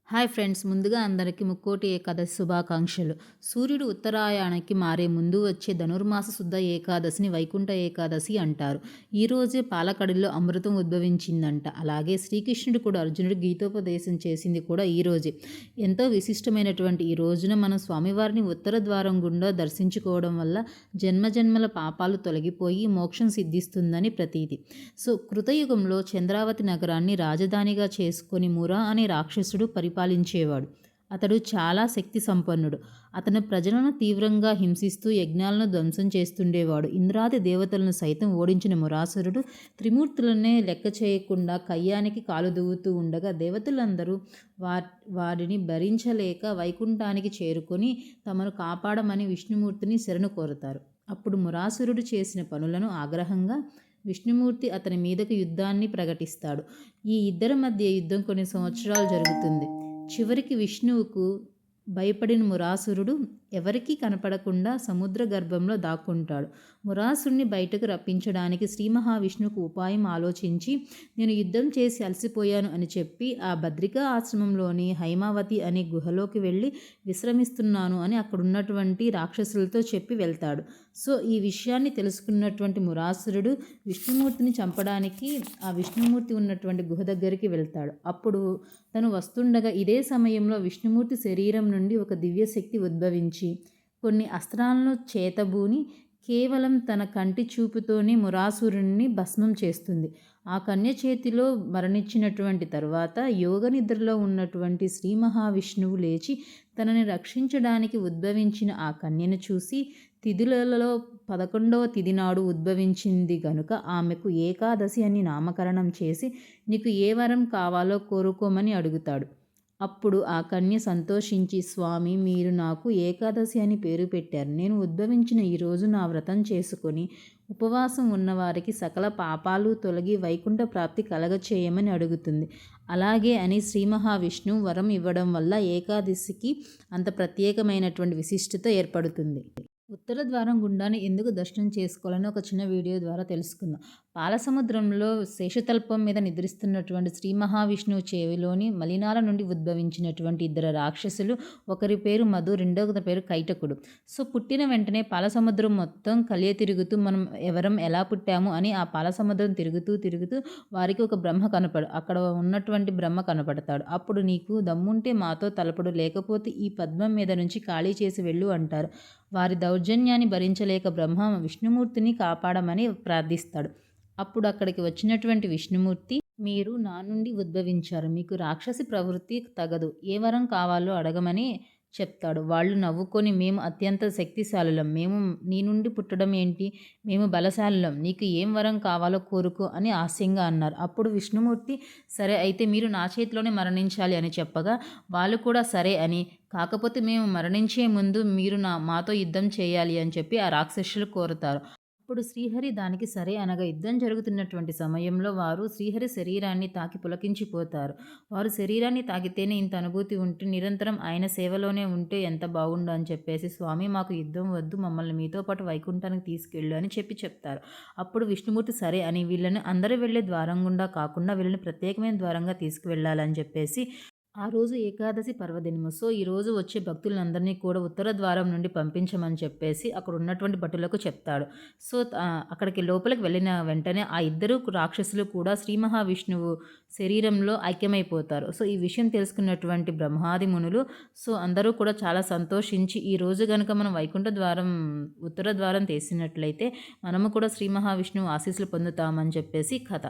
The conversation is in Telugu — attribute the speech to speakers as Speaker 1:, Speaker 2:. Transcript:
Speaker 1: హాయ్ ఫ్రెండ్స్, ముందుగా అందరికీ ముక్కోటి ఏకాదశి శుభాకాంక్షలు. సూర్యుడు ఉత్తరాయణానికి మారే ముందు వచ్చే ధనుర్మాస శుద్ధ ఏకాదశిని వైకుంఠ ఏకాదశి అంటారు. ఈ రోజే పాలకడలిలో అమృతం ఉద్భవించిందంట. అలాగే శ్రీకృష్ణుడు కూడా అర్జునుడు గీతోపదేశం చేసింది కూడా ఈ రోజే. ఎంతో విశిష్టమైనటువంటి ఈ రోజున మనం స్వామివారిని ఉత్తర ద్వారం గుండా దర్శించుకోవడం వల్ల జన్మజన్మల పాపాలు తొలగిపోయి మోక్షం సిద్ధిస్తుందని ప్రతీతి. కృతయుగంలో చంద్రావతి నగరాన్ని రాజధానిగా చేసుకొని మురా అనే రాక్షసుడు పరిపాలించేవాడు. అతడు చాలా శక్తి సంపన్నుడు. అతను ప్రజలను తీవ్రంగా హింసిస్తూ యజ్ఞాలను ధ్వంసం చేస్తుండేవాడు. ఇంద్రాది దేవతలను సైతం ఓడించిన మురాసురుడు త్రిమూర్తులనే లెక్క చేయకుండా కయ్యానికి కాలు దువ్వుతూ ఉండగా దేవతలందరూ వారిని భరించలేక వైకుంఠానికి చేరుకొని తమను కాపాడమని విష్ణుమూర్తిని శరణు కోరతారు. అప్పుడు మురాసురుడు చేసిన పనులను ఆగ్రహంగా విష్ణుమూర్తి అతని మీదకు యుద్ధాన్ని ప్రకటిస్తాడు. ఈ ఇద్దరి మధ్య యుద్ధం కొన్ని సంవత్సరాలు జరుగుతుంది. చివరికి విష్ణువుకు భయపడిన మురాసురుడు ఎవరికీ కనపడకుండా సముద్ర గర్భంలో దాక్కుంటాడు. మురాసురుని బయటకు రప్పించడానికి శ్రీ మహావిష్ణువుకు ఉపాయం ఆలోచించి, నేను యుద్ధం చేసి అలసిపోయాను అని చెప్పి ఆ బద్రికా ఆశ్రమంలోని హైమావతి అనే గుహలోకి వెళ్ళి విశ్రమిస్తున్నాను అని అక్కడున్నటువంటి రాక్షసులతో చెప్పి వెళ్తాడు. ఈ విషయాన్ని తెలుసుకున్నటువంటి మురాసురుడు విష్ణుమూర్తిని చంపడానికి ఆ విష్ణుమూర్తి ఉన్నటువంటి గుహ దగ్గరికి వెళ్తాడు. అప్పుడు తను వస్తుండగా ఇదే సమయంలో విష్ణుమూర్తి శరీరం నుండి ఒక దివ్యశక్తి ఉద్భవించి కొన్ని అస్త్రాలను చేతబూని కేవలం తన కంటి చూపుతోనే మురాసురుణ్ణి భస్మం చేస్తుంది. ఆ కన్య చేతిలో మరణించినటువంటి తర్వాత యోగ నిద్రలో ఉన్నటువంటి శ్రీ మహావిష్ణువు లేచి తనని రక్షించడానికి ఉద్భవించిన ఆ కన్యను చూసి తిథులలో 11వ తిథి నాడు ఉద్భవించింది గనుక ఆమెకు ఏకాదశి అని నామకరణం చేసి నీకు ఏ వరం కావాలో కోరుకోమని అడుగుతాడు. అప్పుడు ఆ కన్య సంతోషించి, స్వామి, మీరు నాకు ఏకాదశి అని పేరు పెట్టారు. నేను ఉద్భవించిన ఈరోజు నా వ్రతం చేసుకొని ఉపవాసం ఉన్నవారికి సకల పాపాలు తొలగి వైకుంఠ ప్రాప్తి కలగచేయమని అడుగుతుంది. అలాగే అని శ్రీ మహావిష్ణువు వరం ఇవ్వడం వల్ల ఏకాదశికి అంత ప్రత్యేకమైనటువంటి విశిష్టత ఏర్పడుతుంది. ఉత్తర ద్వారం గుండాన్ని ఎందుకు దర్శనం చేసుకోవాలని ఒక చిన్న వీడియో ద్వారా తెలుసుకుందాం. పాలసముద్రంలో శేషతల్పం మీద నిద్రిస్తున్నటువంటి శ్రీ మహావిష్ణువు చెవిలోని మలినాల నుండి ఉద్భవించినటువంటి ఇద్దరు రాక్షసులు, ఒకరి పేరు మధు, రెండవ పేరు కైటకుడు. పుట్టిన వెంటనే పాలసముద్రం మొత్తం కలియ తిరుగుతూ మనం ఎవరం ఎలా పుట్టాము అని ఆ పాలసముద్రం తిరుగుతూ వారికి ఒక అక్కడ ఉన్నటువంటి బ్రహ్మ కనపడతాడు. అప్పుడు నీకు దమ్ముంటే మాతో తలపడు, లేకపోతే ఈ పద్మం మీద నుంచి ఖాళీ చేసి వెళ్ళు అంటారు. వారి దౌర్జన్యాన్ని భరించలేక బ్రహ్మ విష్ణుమూర్తిని కాపాడమని ప్రార్థిస్తాడు. అప్పుడు అక్కడికి వచ్చినటువంటి విష్ణుమూర్తి, మీరు నా నుండి ఉద్భవించారు, మీకు రాక్షసి ప్రవృత్తి తగదు, ఏ వరం కావాలో అడగమని చెప్తాడు. వాళ్ళు నవ్వుకొని, మేము అత్యంత శక్తిశాలులం, మేము నీ నుండి పుట్టడం ఏంటి, మేము బలశాలులం, నీకు ఏం వరం కావాలో కోరుకో అని హాస్యంగా అన్నారు. అప్పుడు విష్ణుమూర్తి, సరే అయితే మీరు నా చేతిలోనే మరణించాలి అని చెప్పగా వాళ్ళు కూడా సరే అని, కాకపోతే మేము మరణించే ముందు మీరు మాతో యుద్ధం చేయాలి అని చెప్పి ఆ రాక్షసులు కోరుతారు. అప్పుడు శ్రీహరి దానికి సరే అనగా యుద్ధం జరుగుతున్నటువంటి సమయంలో వారు శ్రీహరి శరీరాన్ని తాకి పులకించిపోతారు. వారు శరీరాన్ని తాకితేనే ఇంత అనుభూతి ఉంటే నిరంతరం ఆయన సేవలోనే ఉంటే ఎంత బాగుండు అని చెప్పేసి, స్వామి మాకు యుద్ధం వద్దు, మమ్మల్ని మీతో పాటు వైకుంఠానికి తీసుకెళ్ళు అని చెప్తారు. అప్పుడు విష్ణుమూర్తి సరే అని వీళ్ళని అందరూ వెళ్ళే ద్వారం గుండా కాకుండా వీళ్ళని ప్రత్యేకమైన ద్వారంగా తీసుకువెళ్ళాలని చెప్పేసి ఆ రోజు ఏకాదశి పర్వదినము. ఈరోజు వచ్చే భక్తులందరినీ కూడా ఉత్తర ద్వారం నుండి పంపించమని చెప్పేసి అక్కడ ఉన్నటువంటి భటులకు చెప్తాడు. అక్కడికి లోపలికి వెళ్ళిన వెంటనే ఆ ఇద్దరు రాక్షసులు కూడా శ్రీ మహావిష్ణువు శరీరంలో ఐక్యమైపోతారు. ఈ విషయం తెలుసుకున్నటువంటి బ్రహ్మాది మునులు అందరూ కూడా చాలా సంతోషించి, ఈ రోజు కనుక మనం వైకుంఠ ద్వారం ఉత్తర ద్వారం తీసినట్లయితే మనము కూడా శ్రీ మహావిష్ణువు ఆశీస్సులు పొందుతామని చెప్పేసి కథ.